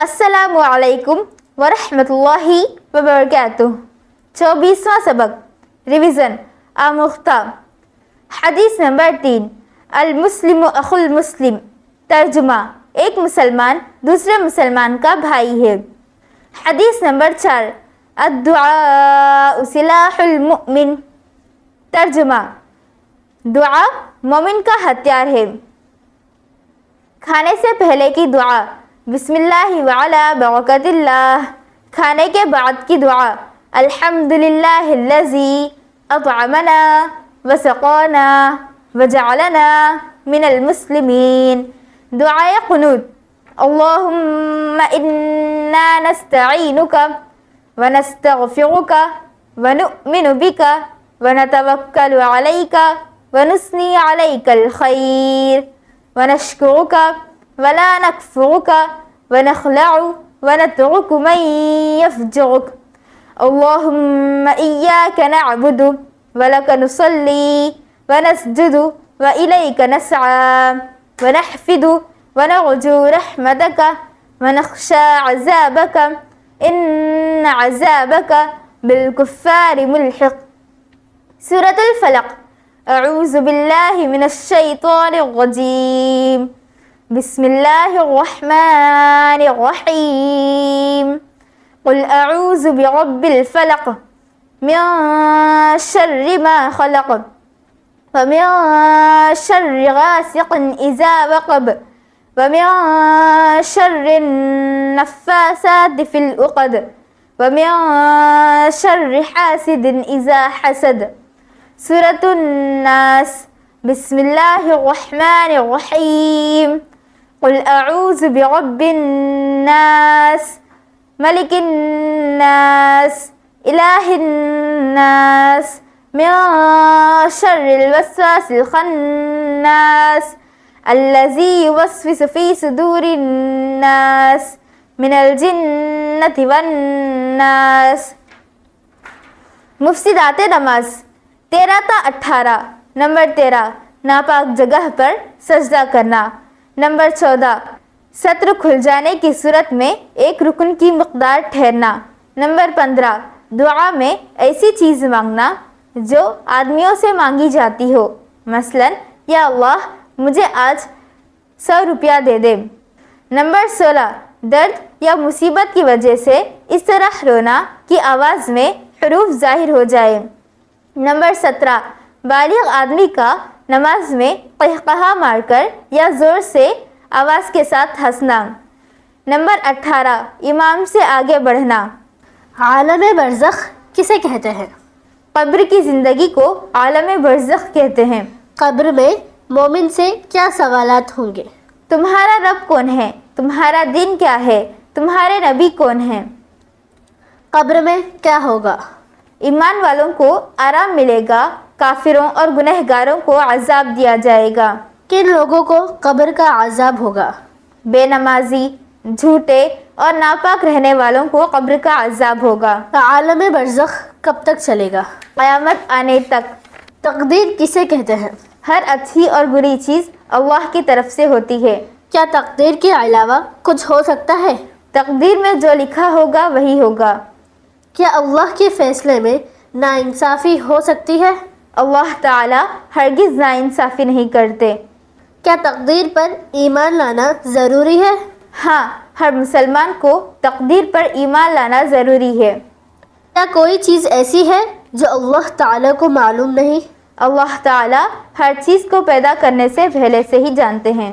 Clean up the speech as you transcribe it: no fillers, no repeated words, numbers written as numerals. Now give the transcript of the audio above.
السلام علیکم ورحمۃ اللہ وبرکاتہ۔ 24واں سبق ریویژن آموختہ۔ حدیث نمبر 3، المسلم اخو المسلم۔ ترجمہ، ایک مسلمان دوسرے مسلمان کا بھائی ہے۔ حدیث نمبر 4، الدعاء سلاح المؤمن۔ ترجمہ، دعا مومن کا ہتھیار ہے۔ کھانے سے پہلے کی دعا بسم اللہ وعلی برکت اللہ۔ کھانے کے بعد کی دعا الحمدللہ الذی اطعمنا وسقانا وجعلنا من المسلمین۔ دعائے قنوت، اللہم انا نستعینک ونستغفرک ونؤمن بک ونتوکل علیک ونثنی علیک الخیر ونشکرک ولا نکفرک ونخلع ونترک من یفجرک، اللہم ایاک نعبد ولک نصلی ونسجد وإلیک نسعی ونحفد ونرجو رحمتک ونخشى عذابک ان عذابک بالکفار ملحق۔ سورۃ الفلق۔ اعوذ باللہ من الشیطان الرجیم، بسم اللہ الرحمن الرحیم۔ قل اعوذ برب الفلق من شر ما خلق ومن شر غاسق اذا وقب ومن شر النفاثات في العقد ومن شر حاسد اذا حسد۔ سورۃ الناس۔ بسم اللہ الرحمن الرحیم۔ قل اعوذ برب الناس ملک الناس الہ الناس من شر الوسواس الخناس الذی یوسوس فی صدور الناس من الجنۃ والناس۔ مفسدات نماز 13 تا 18۔ نمبر 13، ناپاک جگہ پر سجدہ کرنا۔ نمبر 14، سطر کھل جانے کی صورت میں ایک رکن کی مقدار ٹھہرنا۔ نمبر 15، دعا میں ایسی چیز مانگنا جو آدمیوں سے مانگی جاتی ہو، مثلا یا اللہ مجھے آج 100 روپیہ دے دے۔ نمبر 16، درد یا مصیبت کی وجہ سے اس طرح رونا کہ آواز میں حروف ظاہر ہو جائے۔ نمبر 17، بالغ آدمی کا نماز میں قہقہا مار کر یا زور سے آواز کے ساتھ ہنسنا۔ نمبر 18، امام سے آگے بڑھنا۔ عالم برزخ کسے کہتے ہیں؟ قبر کی زندگی کو عالم برزخ کہتے ہیں۔ قبر میں مومن سے کیا سوالات ہوں گے؟ تمہارا رب کون ہے؟ تمہارا دین کیا ہے؟ تمہارے نبی کون ہیں؟ قبر میں کیا ہوگا؟ ایمان والوں کو آرام ملے گا، کافروں اور گنہگاروں کو عذاب دیا جائے گا۔ کن لوگوں کو قبر کا عذاب ہوگا؟ بے نمازی، جھوٹے اور ناپاک رہنے والوں کو قبر کا عذاب ہوگا۔ عالم برزخ کب تک چلے گا؟ قیامت آنے تک۔ تقدیر کسے کہتے ہیں؟ ہر اچھی اور بری چیز اللہ کی طرف سے ہوتی ہے۔ کیا تقدیر کے علاوہ کچھ ہو سکتا ہے؟ تقدیر میں جو لکھا ہوگا وہی ہوگا۔ کیا اللہ کے فیصلے میں ناانصافی ہو سکتی ہے؟ اللہ تعالی ہرگز ناانصافی نہیں کرتے۔ کیا تقدیر پر ایمان لانا ضروری ہے؟ ہاں، ہر مسلمان کو تقدیر پر ایمان لانا ضروری ہے۔ کیا کوئی چیز ایسی ہے جو اللہ تعالیٰ کو معلوم نہیں؟ اللہ تعالی ہر چیز کو پیدا کرنے سے پہلے سے ہی جانتے ہیں۔